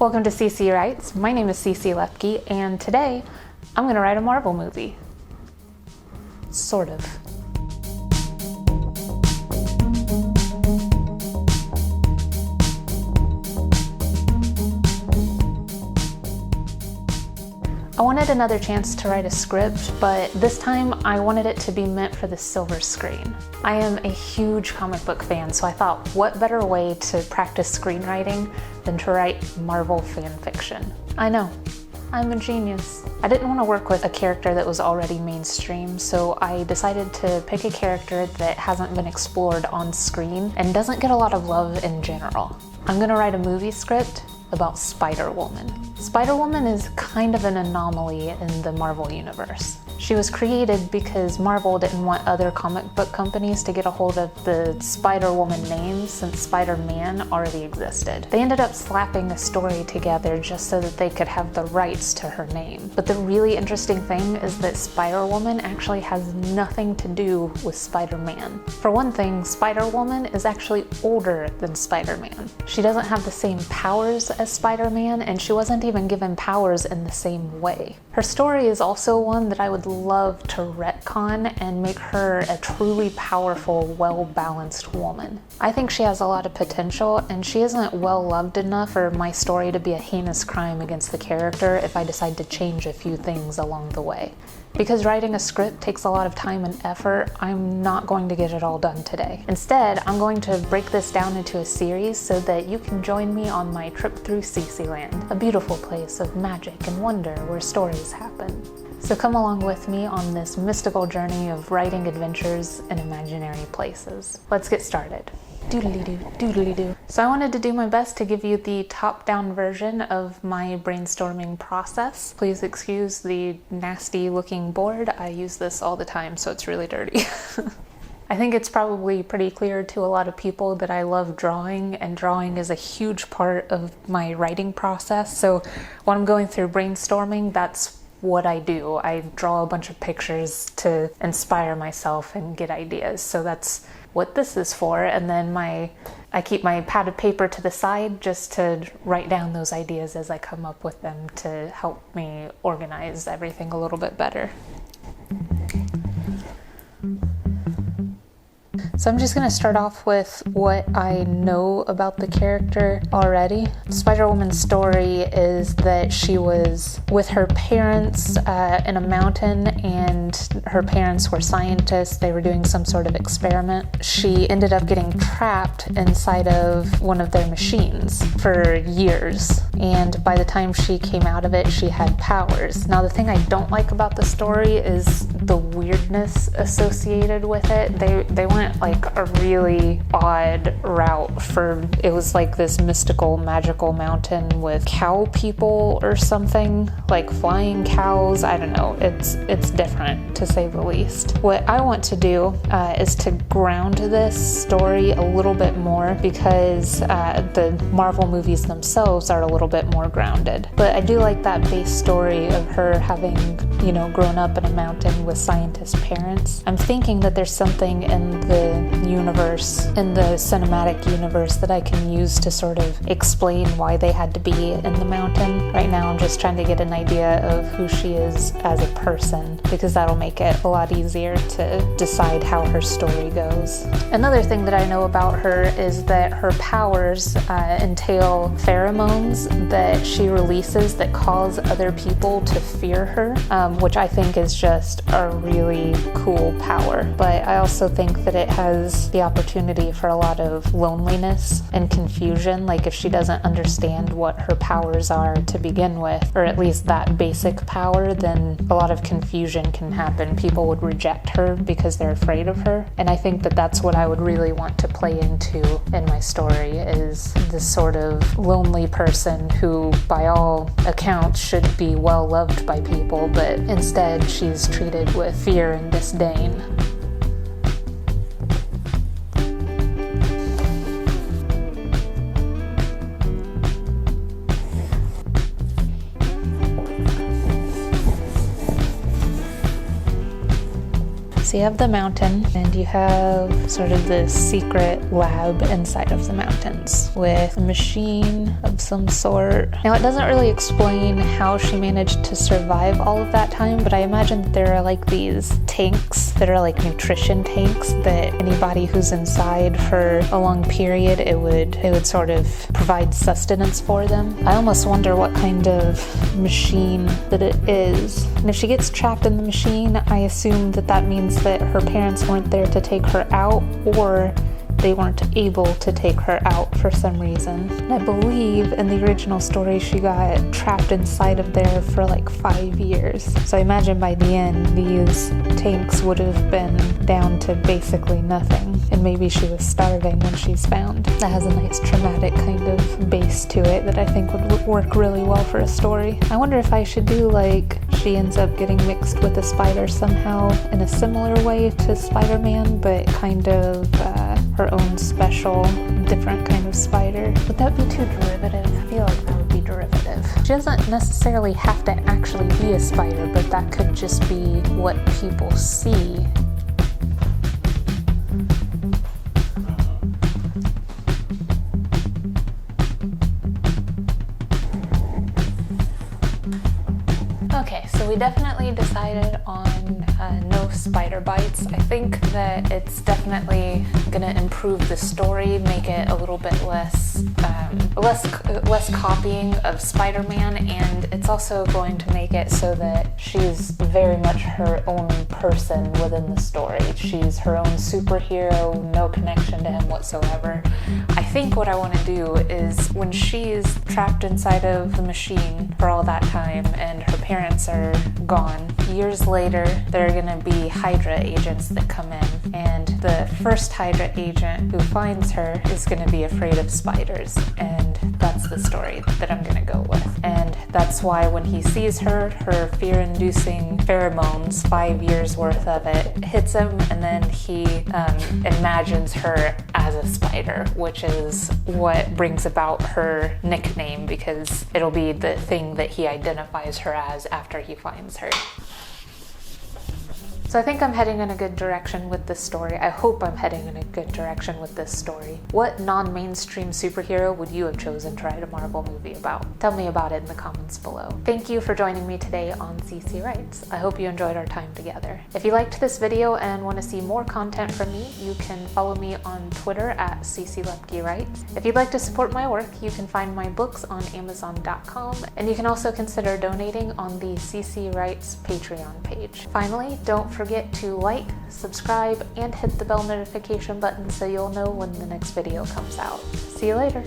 Welcome to CC Writes. My name is CC Lepki, and today I'm going to write a Marvel movie. Sort of. I wanted another chance to write a script, but this time I wanted it to be meant for the silver screen. I am a huge comic book fan, so I thought, what better way to practice screenwriting than to write Marvel fan fiction? I know, I'm a genius. I didn't want to work with a character that was already mainstream, so I decided to pick a character that hasn't been explored on screen and doesn't get a lot of love in general. I'm gonna write a movie script about Spider-Woman. Spider-Woman is kind of an anomaly in the Marvel universe. She was created because Marvel didn't want other comic book companies to get a hold of the Spider-Woman name since Spider-Man already existed. They ended up slapping a story together just so that they could have the rights to her name. But the really interesting thing is that Spider-Woman actually has nothing to do with Spider-Man. For one thing, Spider-Woman is actually older than Spider-Man. She doesn't have the same powers as Spider-Man, and she wasn't even given powers in the same way. Her story is also one that I would love to retcon and make her a truly powerful, well-balanced woman. I think she has a lot of potential, and she isn't well loved enough for my story to be a heinous crime against the character if I decide to change a few things along the way. Because writing a script takes a lot of time and effort, I'm not going to get it all done today. Instead, I'm going to break this down into a series so that you can join me on my trip through CC Land, a beautiful place of magic and wonder where stories happen. So come along with me on this mystical journey of writing adventures in imaginary places. Let's get started. Doodly-doo, doodly-doo. So I wanted to do my best to give you the top-down version of my brainstorming process. Please excuse the nasty looking board. I use this all the time, so it's really dirty. I think it's probably pretty clear to a lot of people that I love drawing, and drawing is a huge part of my writing process. So when I'm going through brainstorming, that's what I do. I draw a bunch of pictures to inspire myself and get ideas. So that's what this is for. And then I keep my pad of paper to the side just to write down those ideas as I come up with them to help me organize everything a little bit better. So I'm just going to start off with what I know about the character already. Spider-Woman's story is that she was with her parents in a mountain, and her parents were scientists. They were doing some sort of experiment. She ended up getting trapped inside of one of their machines for years, and by the time she came out of it, she had powers. Now, the thing I don't like about the story is the weirdness associated with it. They went like a really odd route for, it was like this mystical, magical mountain with cow people or something, like flying cows. I don't know, it's different to say the least. What I want to do is to ground this story a little bit more, because the Marvel movies themselves are a little bit more grounded. But I do like that base story of her having, grown up in a mountain with scientist parents. I'm thinking that there's something in the universe, in the cinematic universe, that I can use to sort of explain why they had to be in the mountain. Right now I'm just trying to get an idea of who she is as a person, because that'll make it a lot easier to decide how her story goes. Another thing that I know about her is that her powers entail pheromones that she releases that cause other people to fear her, which I think is just a really cool power. But I also think that it has the opportunity for a lot of loneliness and confusion. Like, if she doesn't understand what her powers are to begin with, or at least that basic power, then a lot of confusion can happen. People would reject her because they're afraid of her. And I think that that's what I would really want to play into in my story, is this sort of lonely person who, by all accounts, should be well loved by people, but instead she's treated with fear and disdain. So you have the mountain, and you have sort of this secret lab inside of the mountains with a machine of some sort. Now, it doesn't really explain how she managed to survive all of that time, but I imagine that there are like these tanks that are like nutrition tanks that anybody who's inside for a long period, it would sort of provide sustenance for them. I almost wonder what kind of machine that it is. And if she gets trapped in the machine, I assume that that means that her parents weren't there to take her out, or they weren't able to take her out for some reason. And I believe in the original story she got trapped inside of there for like 5 years. So I imagine by the end these tanks would have been down to basically nothing, and maybe she was starving when she's found. That has a nice traumatic kind of base to it that I think would work really well for a story. I wonder if I should do like she ends up getting mixed with a spider somehow in a similar way to Spider-Man, but kind of her own special, different kind of spider. Would that be too derivative? I feel like that would be derivative. She doesn't necessarily have to actually be a spider, but that could just be what people see. Okay, so we definitely decided on no spider bites. I think that it's definitely gonna improve the story, make it a little bit less copying of Spider-Man, and it's also going to make it so that she's very much her own person within the story. She's her own superhero, no connection to him whatsoever. I think what I want to do is when she's trapped inside of the machine for all that time and her parents are gone, years later there are going to be Hydra agents that come in, and the first Hydra agent who finds her is going to be afraid of spiders, and that's the story that I'm going to go with. And that's why when he sees her fear-inducing pheromones, 5 years worth of it, hits him, and then he imagines her as a spider, which is what brings about her nickname, because it'll be the thing that he identifies her as after he finds her. So I think I'm heading in a good direction with this story. I hope I'm heading in a good direction with this story. What non-mainstream superhero would you have chosen to write a Marvel movie about? Tell me about it in the comments below. Thank you for joining me today on CC Writes. I hope you enjoyed our time together. If you liked this video and want to see more content from me, you can follow me on Twitter at CC Lepki Writes. If you'd like to support my work, you can find my books on Amazon.com, and you can also consider donating on the CC Writes Patreon page. Finally, don't forget to like, subscribe, and hit the bell notification button so you'll know when the next video comes out. See you later!